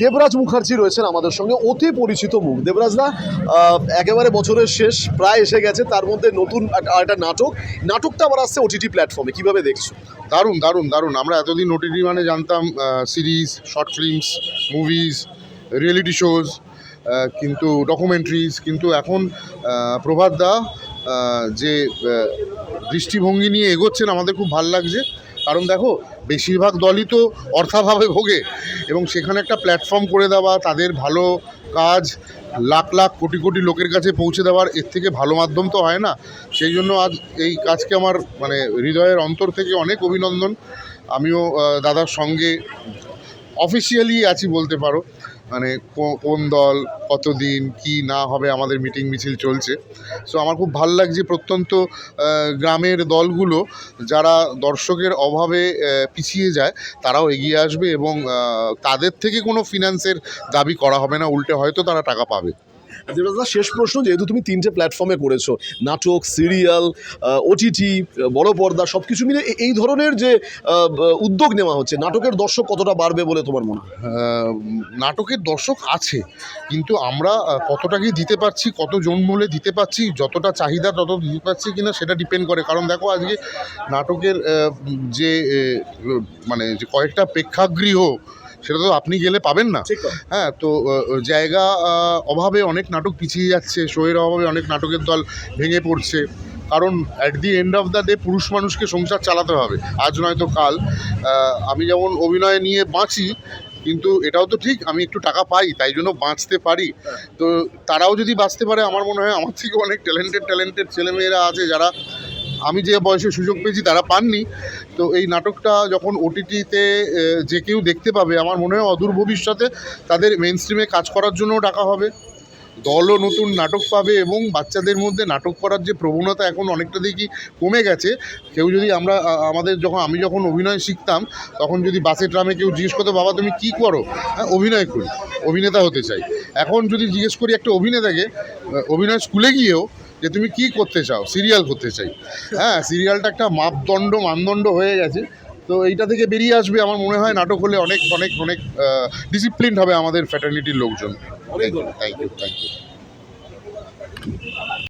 দেবরাজ মুখার্জি রয়েছেন আমাদের সঙ্গে, অতি পরিচিত মুখ। দেবরাজদা, একেবারে বছরের শেষ প্রায় এসে গেছে, তার মধ্যে নতুন একটা নাটকটা আবার আসছে ওটিটি প্ল্যাটফর্মে, কিভাবে দেখছো? দারুণ দারুণ দারুণ। আমরা এতদিন ওটিটি মানে জানতাম series, short films, movies, reality shows, কিন্তু ডকুমেন্টারিজ। কিন্তু এখন প্রভাত দা যে দৃষ্টিভঙ্গি নিয়ে এগোচ্ছেন আমাদের খুব ভালো লাগছে। কারণ দেখো, বেশিরভাগ দলই তো অর্থাভাবে ভোগে, এবং সেখানে একটা প্ল্যাটফর্ম করে দেওয়া, তাদের ভালো কাজ লাখ লাখ কোটি কোটি লোকের কাছে পৌঁছে দেওয়ার এর থেকে ভালো মাধ্যম তো হয় না। সেই জন্য আজ এই কাজকে আমার মানে হৃদয়ের অন্তর থেকে অনেক অভিনন্দন। আমিও দাদার সঙ্গে অফিসিয়ালি আছি বলতে পারো। মানে কোন দল কতদিন কি না হবে আমাদের মিটিং মিছিল চলছে। সো আমার খুব ভালো লাগছে। প্রত্যন্ত গ্রামের দলগুলো যারা দর্শকের অভাবে পিছিয়ে যায়, তারাও এগিয়ে আসবে, এবং তাদের থেকে কোনো ফিনান্সের দাবি করা হবে না, উল্টে হয়তো তারা টাকা পাবে। দেবরাজদা, শেষ প্রশ্ন, যেহেতু তুমি 3টে প্ল্যাটফর্মে করেছো, নাটক, সিরিয়াল, ওটিটি, বড় পর্দা, সব কিছু মিলে এই ধরনের যে উদ্যোগ নেওয়া হচ্ছে, নাটকের দর্শক কতটা বাড়বে বলে তোমার মনে হয়? নাটকের দর্শক আছে, কিন্তু আমরা কতটা কি দিতে পারছি, কত জন মূলে দিতে পারছি, যতটা চাহিদা তত দিতে পারছি কিনা সেটা ডিপেন্ড করে। কারণ দেখো, আজকে নাটকের যে মানে যে কয়েকটা প্রেক্ষাগৃহ, সেটা তো আপনি গেলে পাবেন না। হ্যাঁ, তো জায়গা অভাবে অনেক নাটক পিছিয়ে যাচ্ছে, শোয়ের অভাবে অনেক নাটকের দল ভেঙে পড়ছে। কারণ at the end of the day পুরুষ মানুষকে সংসার চালাতে হবে, আজ নয়তো কাল। আমি যেমন অভিনয় নিয়ে বাঁচি, কিন্তু এটাও তো ঠিক আমি একটু টাকা পাই, তাই জন্য বাঁচতে পারি। তো তারাও যদি বাঁচতে পারে, আমার মনে হয় আমার থেকে অনেক ট্যালেন্টেড ছেলেমেয়েরা আছে যারা আমি যে বয়সে সুযোগ পেয়েছি তারা পাননি। তো এই নাটকটা যখন ওটিটিতে যে কেউ দেখতে পাবে, আমার মনে হয় অদূর ভবিষ্যতে তাদের মেইন স্ট্রিমে কাজ করার জন্যও ডাকা হবে, দলও নতুন নাটক পাবে, এবং বাচ্চাদের মধ্যে নাটক করার যে প্রবণতা এখন অনেকটা দেখি কমে গেছে। কেউ যদি আমি যখন অভিনয় শিখতাম, তখন যদি বাসে ট্রামে কেউ জিজ্ঞেস করতো, বাবা তুমি কী করো? হ্যাঁ, অভিনয় করি, অভিনেতা হতে চাই। এখন যদি জিজ্ঞেস করি একটা অভিনেতাকে অভিনয় স্কুলে গিয়েও, যে তুমি কি করতে চাও? সিরিয়াল করতে চাই। হ্যাঁ, সিরিয়ালটা একটা মানদণ্ড হয়ে গেছে। তো এইটা থেকে বেরিয়ে আসবে আমার মনে হয়, নাটক হলে অনেক অনেক অনেক ডিসিপ্লিনড হবে আমাদের ফ্র্যাটার্নিটির লোকজন। Thank you.